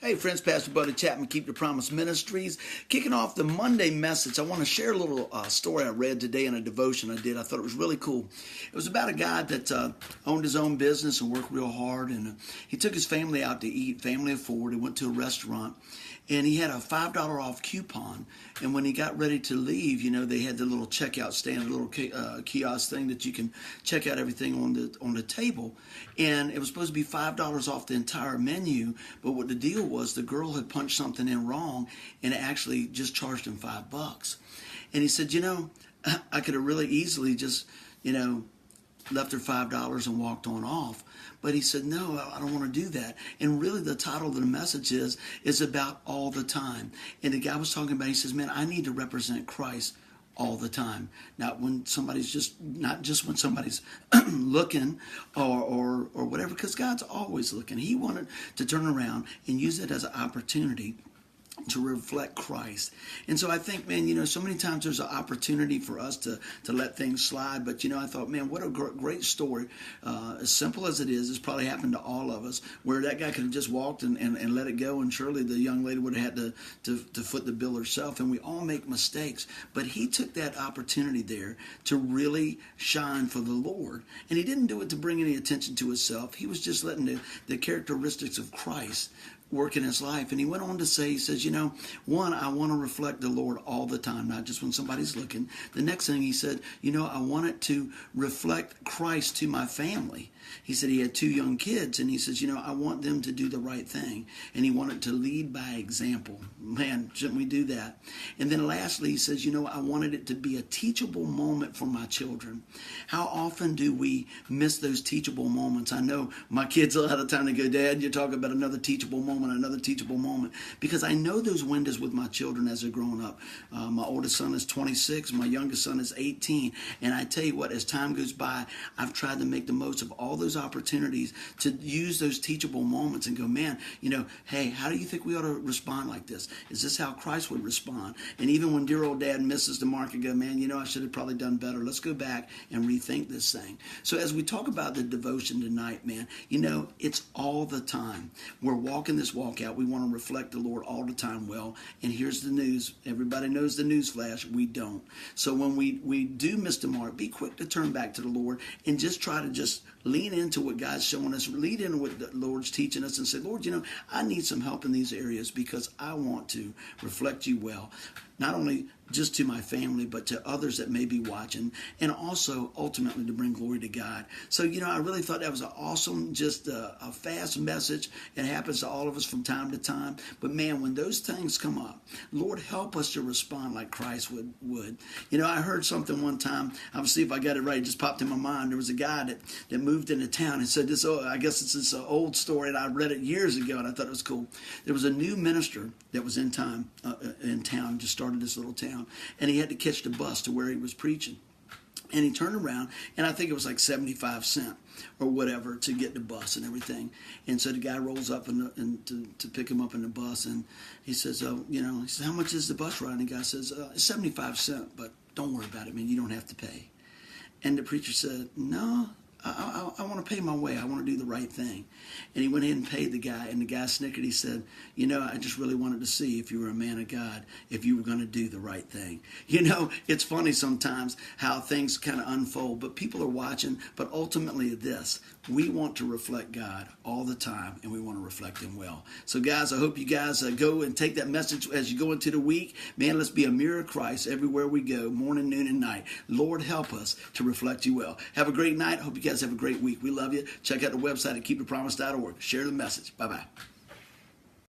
Hey friends, Pastor Buddy Chapman, Keep the Promise Ministries. Kicking off the Monday message, I want to share a little story I read today in a devotion I did. I thought it was really cool. It was about a guy that owned his own business and worked real hard, and he took his family out to eat, family of four. He went to a restaurant, and he had a $5 off coupon. And when he got ready to leave, they had the little checkout stand, a little kiosk thing that you can check out everything on the table. And it was supposed to be $5 off the entire menu, but what the deal was, the girl had punched something in wrong, and it actually just charged him $5. And he said, I could have really easily just, left her $5 and walked on off. But he said, no, I don't want to do that. And really the title of the message is about all the time. And the guy was talking about, he says, man, I need to represent Christ all the time. Not when somebody's not just when somebody's looking or whatever, because God's always looking. He wanted to turn around and use it as an opportunity to reflect Christ. And so I think, man, so many times there's an opportunity for us to let things slide. But, I thought, man, what a great story. As simple as it is, it's probably happened to all of us, where that guy could have just walked and let it go, and surely the young lady would have had to foot the bill herself. And we all make mistakes. But he took that opportunity there to really shine for the Lord. And he didn't do it to bring any attention to himself. He was just letting the characteristics of Christ work in his life. And he went on to say, he says, one, I want to reflect the Lord all the time, not just when somebody's looking. The next thing he said, I want it to reflect Christ to my family. He said he had two young kids, and he says, I want them to do the right thing. And he wanted to lead by example. Man, shouldn't we do that? And then lastly, he says, I wanted it to be a teachable moment for my children. How often do we miss those teachable moments? I know my kids a lot of time, they go, Dad, you're talking about another teachable moment, because I know those windows with my children as they're growing up. My oldest son is 26, my youngest son is 18, and I tell you what, as time goes by, I've tried to make the most of all those opportunities to use those teachable moments and go, man, hey, how do you think we ought to respond like this? Is this how Christ would respond? And even when dear old dad misses the mark and go, man, I should have probably done better. Let's go back and rethink this thing. So as we talk about the devotion tonight, man, it's all the time. We're walking this walk out. We want to reflect the Lord all the time. Well, and here's the news. Everybody knows the news flash. We don't. So when we do miss the mark, be quick to turn back to the Lord and just try to just lean into what God's showing us, lean into what the Lord's teaching us, and say, Lord, I need some help in these areas because I want to reflect you well, not only just to my family, but to others that may be watching, and also ultimately to bring glory to God. So, I really thought that was an awesome, just a fast message. It happens to all of us from time to time. But man, when those things come up, Lord, help us to respond like Christ would. I heard something one time. I'll see if I got it right. It just popped in my mind. There was a guy that moved into town and said this. Oh, I guess it's this old story, and I read it years ago, and I thought it was cool. There was a new minister that was in town, just started this little town. And he had to catch the bus to where he was preaching. And he turned around, and I think it was like 75 cents or whatever to get the bus and everything. And so the guy rolls up to pick him up in the bus, and he says, he says, how much is the bus ride? And the guy says, it's 75 cents, but don't worry about it, man. You don't have to pay. And the preacher said, no, I want to pay my way. I want to do the right thing. And he went ahead and paid the guy, and the guy snickered. He said, I just really wanted to see if you were a man of God, if you were going to do the right thing. It's funny sometimes how things kind of unfold, but people are watching. But ultimately we want to reflect God all the time, and we want to reflect him well. So guys, I hope you guys go and take that message as you go into the week. Man, let's be a mirror of Christ everywhere we go, morning, noon, and night. Lord, help us to reflect you well. Have a great night. Hope you guys have a great week. We love you. Check out the website at keepthepromise.org. Share the message. Bye-bye.